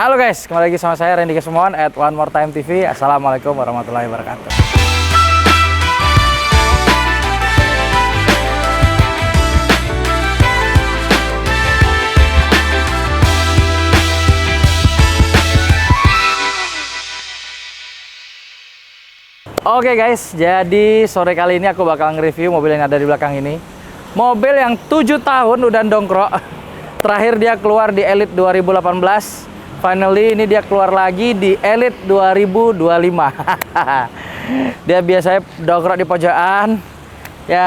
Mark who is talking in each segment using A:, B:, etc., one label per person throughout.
A: Halo guys, kembali lagi sama saya Randy Kesumon at One More Time TV. Assalamualaikum warahmatullahi wabarakatuh. Oke guys, jadi sore kali ini aku bakal nge-review mobil yang ada di belakang ini. Mobil yang 7 tahun udah dongkrok. Terakhir dia keluar di Elite 2018. Finally ini dia keluar lagi di Elite 2025. Dia biasanya dongkrok di pojokan. Ya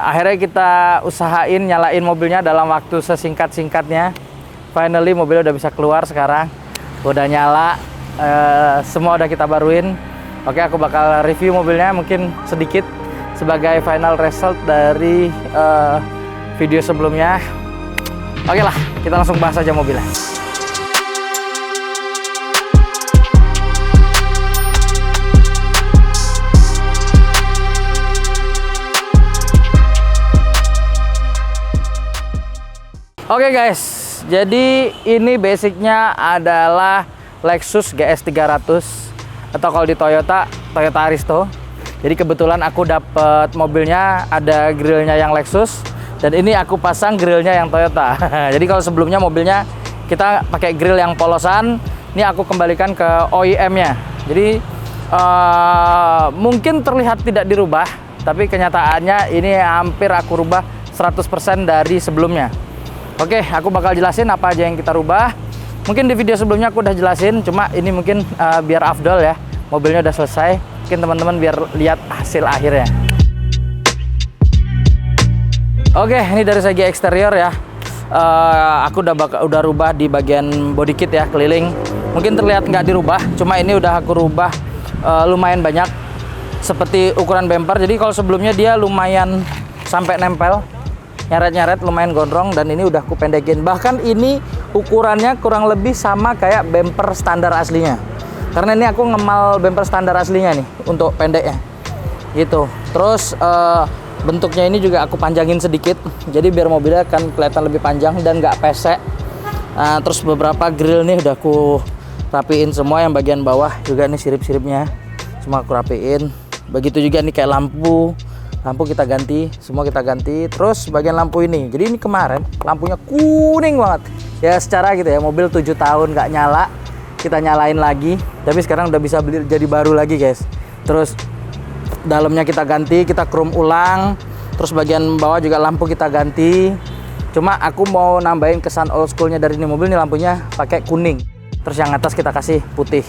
A: akhirnya kita usahain nyalain mobilnya dalam waktu sesingkat-singkatnya. Finally mobilnya udah bisa keluar sekarang. Udah nyala, semua udah kita baruin. Oke, aku bakal review mobilnya mungkin sedikit sebagai final result dari video sebelumnya. Oke lah, kita langsung bahas aja mobilnya. Oke guys, jadi ini basicnya adalah Lexus GS 300 atau kalau di Toyota Aristo. Jadi kebetulan aku dapet mobilnya ada grillnya yang Lexus dan ini aku pasang grillnya yang Toyota. Jadi kalau sebelumnya mobilnya kita pakai grill yang polosan, ini aku kembalikan ke OEM-nya. Jadi mungkin terlihat tidak dirubah, tapi kenyataannya ini hampir aku rubah 100% dari sebelumnya. Oke, aku bakal jelasin apa aja yang kita rubah. Mungkin di video sebelumnya aku udah jelasin, cuma ini mungkin biar afdol ya. Mobilnya udah selesai, mungkin teman-teman biar lihat hasil akhirnya. Oke, ini dari segi eksterior ya. Aku udah rubah di bagian body kit ya, keliling. Mungkin terlihat nggak dirubah, cuma ini udah aku rubah lumayan banyak. Seperti ukuran bumper, jadi kalau sebelumnya dia lumayan sampai nempel. Nyeret-nyeret lumayan gondrong dan ini udah aku pendekin. Bahkan ini ukurannya kurang lebih sama kayak bumper standar aslinya. Karena ini aku ngemal bumper standar aslinya nih untuk pendeknya. Gitu. Terus bentuknya ini juga aku panjangin sedikit. Jadi biar mobilnya kan kelihatan lebih panjang dan nggak pesek. Terus beberapa grill nih udah aku rapiin semua, yang bagian bawah juga nih sirip-siripnya. Semua aku rapiin. Begitu juga nih kayak lampu kita ganti, semua kita ganti. Terus bagian lampu ini, jadi ini kemarin lampunya kuning banget ya, secara gitu ya, mobil 7 tahun nggak nyala, kita nyalain lagi, tapi sekarang udah bisa beli jadi baru lagi guys. Terus dalamnya kita ganti, kita chrome ulang. Terus bagian bawah juga lampu kita ganti. Cuma aku mau nambahin kesan old schoolnya dari ini mobil, nih lampunya pakai kuning, terus yang atas kita kasih putih.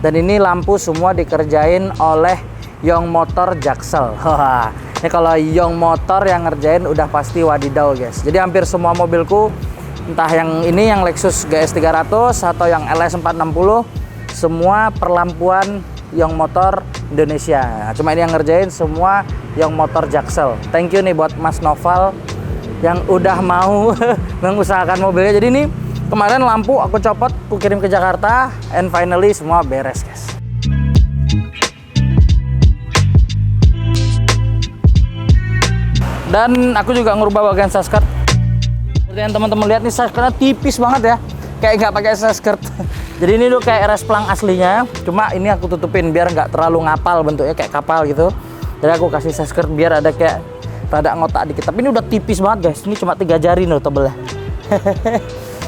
A: Dan ini lampu semua dikerjain oleh Young Motor Jaksel. Ini kalau Young Motor yang ngerjain udah pasti wadidaw guys. Jadi hampir semua mobilku, entah yang ini yang Lexus GS 300 atau yang LS 460, semua perlampuan Young Motor Indonesia. Cuma ini yang ngerjain semua Young Motor Jaksel. Thank you nih buat Mas Noval yang udah mau mengusahakan mobilnya. Jadi ini kemarin lampu aku copot, aku kirim ke Jakarta, and finally semua beres guys. Dan aku juga ngerubah bagian saskert. Seperti yang teman-teman lihat nih, saskertnya tipis banget ya, kayak nggak pakai saskert. Jadi ini tuh kayak resplang aslinya, cuma ini aku tutupin biar nggak terlalu ngapal bentuknya kayak kapal gitu. Jadi aku kasih saskert biar ada kayak rada ngotak dikit. Tapi ini udah tipis banget guys, ini cuma 3 jari nih tebelnya.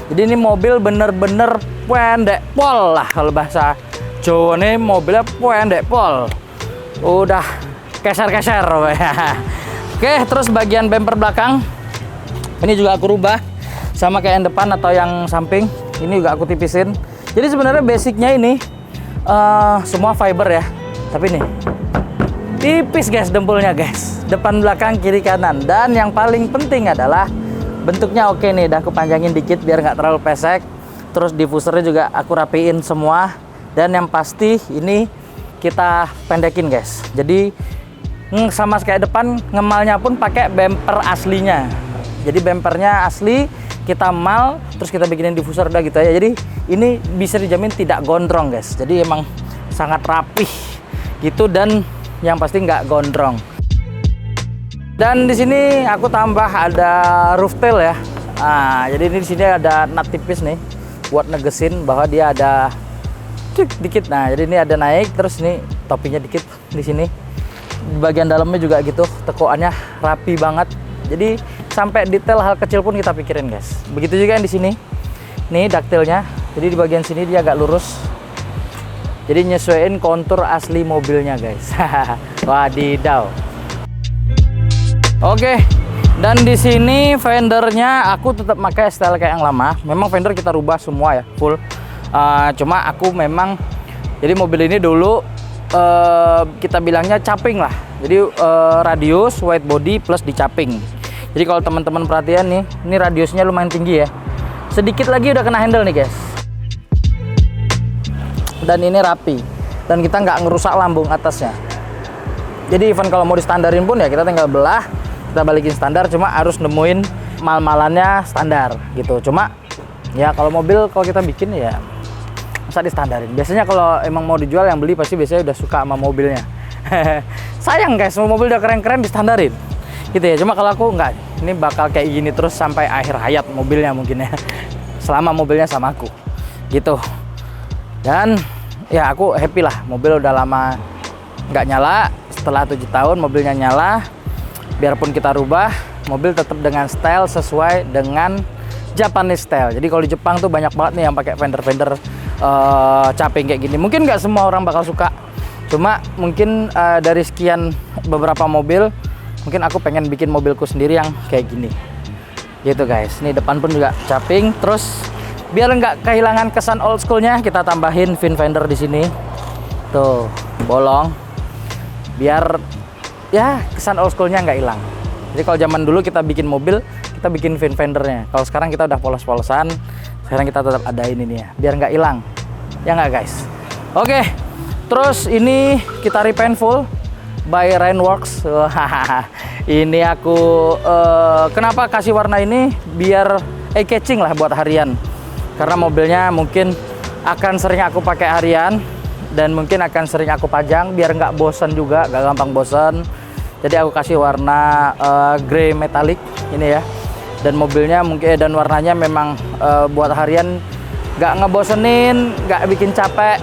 A: Jadi ini mobil bener-bener pendek pol lah kalau bahasa Jawa nih, mobilnya pendek pol. Udah keser-keser. Oke, terus bagian bumper belakang ini juga aku rubah sama kayak yang depan atau yang samping. Ini juga aku tipisin. Jadi sebenarnya basicnya ini semua fiber ya, tapi nih tipis guys dempulnya guys, depan belakang kiri kanan. Dan yang paling penting adalah bentuknya oke nih, udah aku panjangin dikit biar nggak terlalu pesek. Terus diffusernya juga aku rapiin semua, dan yang pasti ini kita pendekin guys. Jadi sama kayak depan, ngemalnya pun pakai bumper aslinya. Jadi bumpernya asli kita mal, terus kita bikinin diffuser udah gitu aja. Jadi ini bisa dijamin tidak gondrong guys. Jadi emang sangat rapih gitu, dan yang pasti nggak gondrong. Dan di sini aku tambah ada roof tail ya. Nah, jadi ini di sini ada nut tipis nih buat negesin bahwa dia ada dikit. Nah, jadi ini ada naik, terus ini topinya dikit di sini. Di bagian dalamnya juga gitu, tekoannya rapi banget. Jadi sampai detail hal kecil pun kita pikirin, guys. Begitu juga yang di sini. Nih daktilnya. Jadi di bagian sini dia agak lurus. Jadi nyesuaiin kontur asli mobilnya, guys. Wadidaw. Oke. Dan di sini fendernya aku tetap pakai style kayak yang lama. Memang fender kita rubah semua ya, full. Cuma aku memang, jadi mobil ini dulu kita bilangnya caping lah. Jadi radius wide body plus dicaping. Jadi kalau teman-teman perhatian nih, ini radiusnya lumayan tinggi ya. Sedikit lagi udah kena handle nih, guys. Dan ini rapi. Dan kita nggak ngerusak lambung atasnya. Jadi even kalau mau distandarin pun ya kita tinggal belah, kita balikin standar. Cuma harus nemuin mal-malannya standar gitu. Cuma ya kalau mobil kalau kita bikin ya masa distandarin. Biasanya kalau emang mau dijual, yang beli pasti biasanya udah suka sama mobilnya. Sayang, guys, semua mobil udah keren-keren distandarin gitu ya. Cuma kalau aku enggak, ini bakal kayak gini terus sampai akhir hayat mobilnya mungkin ya. Selama mobilnya sama aku gitu. Dan ya aku happy lah, mobil udah lama nggak nyala. Setelah 7 tahun mobilnya nyala. Biarpun kita rubah, mobil tetap dengan style sesuai dengan Japanese style. Jadi kalau di Jepang tuh banyak banget nih yang pakai fender-fender caping kayak gini. Mungkin nggak semua orang bakal suka. Cuma mungkin dari sekian beberapa mobil, mungkin aku pengen bikin mobilku sendiri yang kayak gini. Gitu, guys. Ini depan pun juga caping. Terus biar nggak kehilangan kesan old schoolnya, kita tambahin VIN fender di sini. Tuh, bolong. Biar ya kesan old schoolnya nggak hilang. Jadi kalau zaman dulu kita bikin mobil, kita bikin VIN fendernya. Kalau sekarang kita udah polos-polosan, sekarang kita tetap adain ini ya, biar nggak hilang. Ya nggak, guys? Oke, terus ini kita repaint full by Rainworks. Ini aku kenapa kasih warna ini? Biar eye-catching lah buat harian. Karena mobilnya mungkin akan sering aku pakai harian dan mungkin akan sering aku pajang biar nggak bosan juga, nggak gampang bosan. Jadi aku kasih warna grey metallic ini ya. Dan mobilnya mungkin dan warnanya memang buat harian nggak ngebosenin, nggak bikin capek,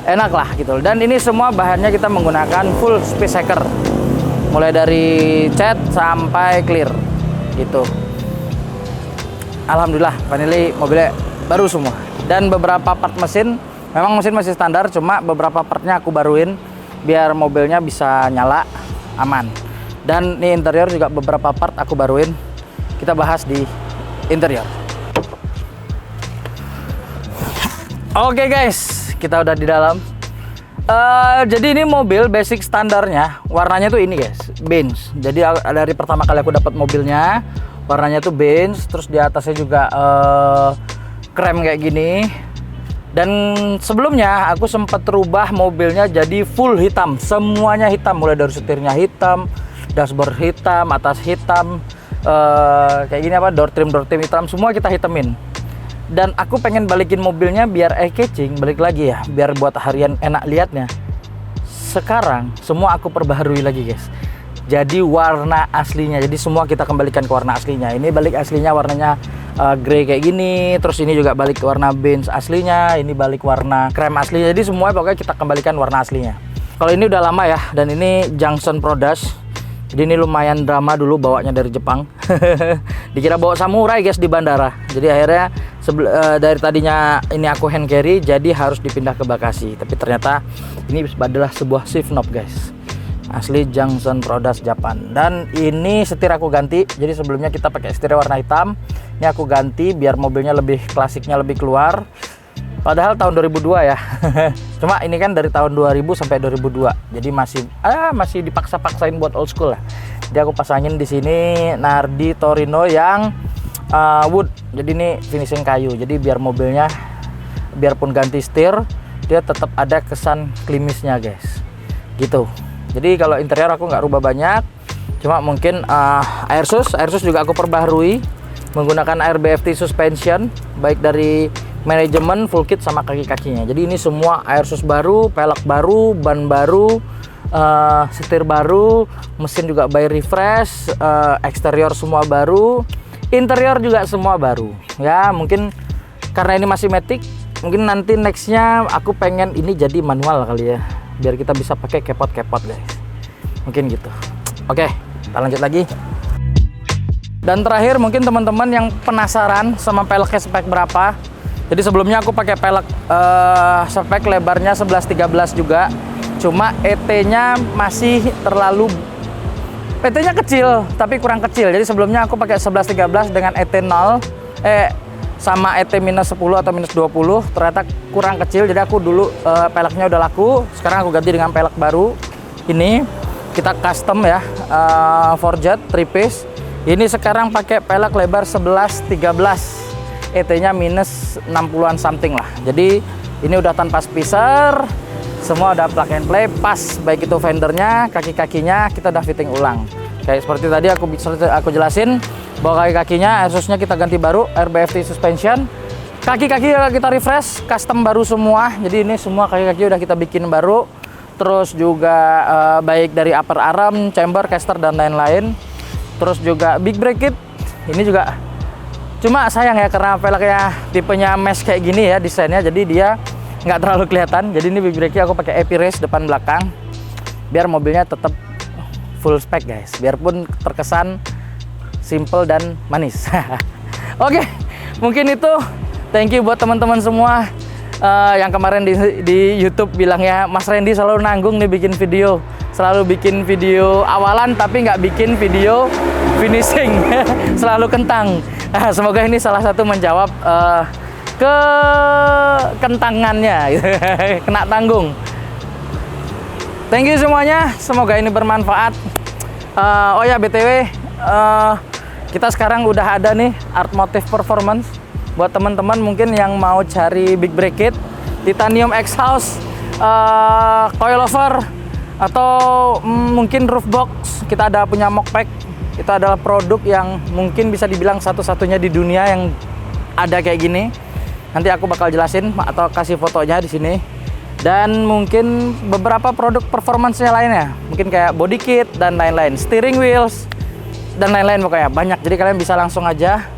A: enak lah gitu. Dan ini semua bahannya kita menggunakan full space hacker, mulai dari cat sampai clear gitu. Alhamdulillah finally mobilnya baru semua. Dan beberapa part mesin memang mesin masih standar, cuma beberapa partnya aku baruin biar mobilnya bisa nyala aman. Dan ini interior juga beberapa part aku baruin. Kita bahas di interior. Oke, guys, kita udah di dalam. Jadi ini mobil basic standarnya warnanya tuh ini, guys, beige. Jadi dari pertama kali aku dapat mobilnya warnanya tuh beige, terus di atasnya juga krem kayak gini. Dan sebelumnya aku sempat rubah mobilnya jadi full hitam, semuanya hitam, mulai dari setirnya hitam, dashboard hitam, atas hitam, kayak gini door trim hitam, semua kita hitamin. Dan aku pengen balikin mobilnya biar eye-catching, balik lagi ya, biar buat harian enak liatnya. Sekarang semua aku perbaharui lagi, guys. Jadi warna aslinya, jadi semua kita kembalikan ke warna aslinya. Ini balik aslinya warnanya grey kayak gini, terus ini juga balik ke warna beige aslinya, ini balik warna krem aslinya. Jadi semua pokoknya kita kembalikan warna aslinya. Kalau ini udah lama ya, dan ini Junction Product. Jadi ini lumayan drama dulu bawanya dari Jepang. Dikira bawa samurai, guys, di bandara. Jadi akhirnya dari tadinya ini aku hand carry, jadi harus dipindah ke Bekasi. Tapi ternyata ini adalah sebuah shift knob, guys. Asli Junction Product Japan. Dan ini setir aku ganti. Jadi sebelumnya kita pakai setir warna hitam. Ini aku ganti biar mobilnya lebih klasiknya lebih keluar. Padahal tahun 2002 ya. Cuma ini kan dari tahun 2000 sampai 2002. Jadi masih dipaksa-paksain buat old school lah. Jadi aku pasangin di sini Nardi Torino yang wood. Jadi ini finishing kayu. Jadi biar mobilnya biarpun ganti setir, dia tetap ada kesan klimisnya, guys. Gitu. Jadi kalau interior aku nggak rubah banyak. Cuma mungkin air sus juga aku perbaharui menggunakan air BFT suspension, baik dari manajemen, full kit sama kaki-kakinya. Jadi ini semua air sus baru, pelek baru, ban baru, setir baru, mesin juga by refresh, eksterior semua baru, interior juga semua baru. Ya mungkin karena ini masih matic, mungkin nanti nextnya aku pengen ini jadi manual kali ya, biar kita bisa pakai kepot-kepot guys, mungkin gitu. Oke, kita lanjut lagi. Dan terakhir mungkin teman-teman yang penasaran sama peleknya spek berapa. Jadi sebelumnya aku pakai pelek spek lebarnya 11-13 juga, cuma ET-nya masih terlalu, ET-nya kecil tapi kurang kecil. Jadi sebelumnya aku pakai 11-13 dengan ET 0 sama ET minus 10 atau minus 20, ternyata kurang kecil. Jadi aku dulu peleknya udah laku, sekarang aku ganti dengan pelek baru. Ini kita custom ya, forged 3 piece. Ini sekarang pakai pelek lebar 11-13, ET-nya minus 60-an something lah. Jadi ini udah tanpa spacer, semua udah plug and play, pas baik itu fendernya, kaki-kakinya kita udah fitting ulang. Kayak seperti tadi aku jelasin, bahwa kaki-kakinya exhaustnya kita ganti baru, RBFT suspension. Kaki-kaki kita refresh, custom baru semua. Jadi ini semua kaki-kaki udah kita bikin baru. Terus juga baik dari upper arm, chamber, caster dan lain-lain. Terus juga big brake kit. Ini juga, cuma sayang ya karena peleknya tipenya mesh kayak gini ya desainnya, jadi dia nggak terlalu kelihatan. Jadi ini big brake aku pakai AP race depan belakang, biar mobilnya tetap full spec guys, biarpun terkesan simple dan manis. Oke, mungkin itu. Thank you buat teman-teman semua yang kemarin di YouTube bilang ya, Mas Randy selalu nanggung nih bikin video, selalu bikin video awalan tapi nggak bikin video finishing. Selalu kentang. Semoga ini salah satu menjawab kentangannya, kena tanggung. Thank you semuanya, semoga ini bermanfaat. Oh ya BTW, kita sekarang udah ada nih Artmotive Performance buat teman-teman mungkin yang mau cari big brake kit, titanium exhaust, coilover, atau mungkin roof box. Kita ada punya mockpack. Itu adalah produk yang mungkin bisa dibilang satu-satunya di dunia yang ada kayak gini. Nanti aku bakal jelasin atau kasih fotonya di sini. Dan mungkin beberapa produk performance-nya lainnya, mungkin kayak body kit dan lain-lain, steering wheels dan lain-lain, pokoknya banyak. Jadi kalian bisa langsung aja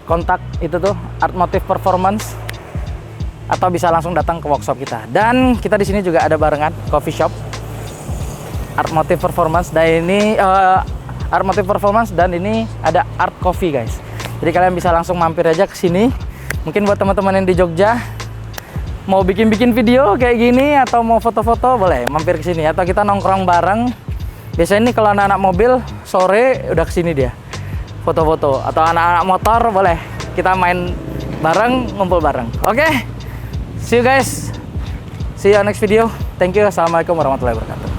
A: kontak itu tuh Artmotive Performance, atau bisa langsung datang ke workshop kita. Dan kita di sini juga ada barengan coffee shop Artmotive Performance, dan ini Artmotive Performance, dan ini ada Art Coffee guys. Jadi kalian bisa langsung mampir aja ke sini. Mungkin buat teman-teman yang di Jogja mau bikin video kayak gini atau mau foto-foto, boleh mampir ke sini, atau kita nongkrong bareng. Biasanya ini kalau anak-anak mobil sore udah ke sini dia foto-foto, atau anak-anak motor boleh kita main bareng, ngumpul bareng. Oke, see you guys, see you on next video. Thank you, assalamualaikum warahmatullahi wabarakatuh.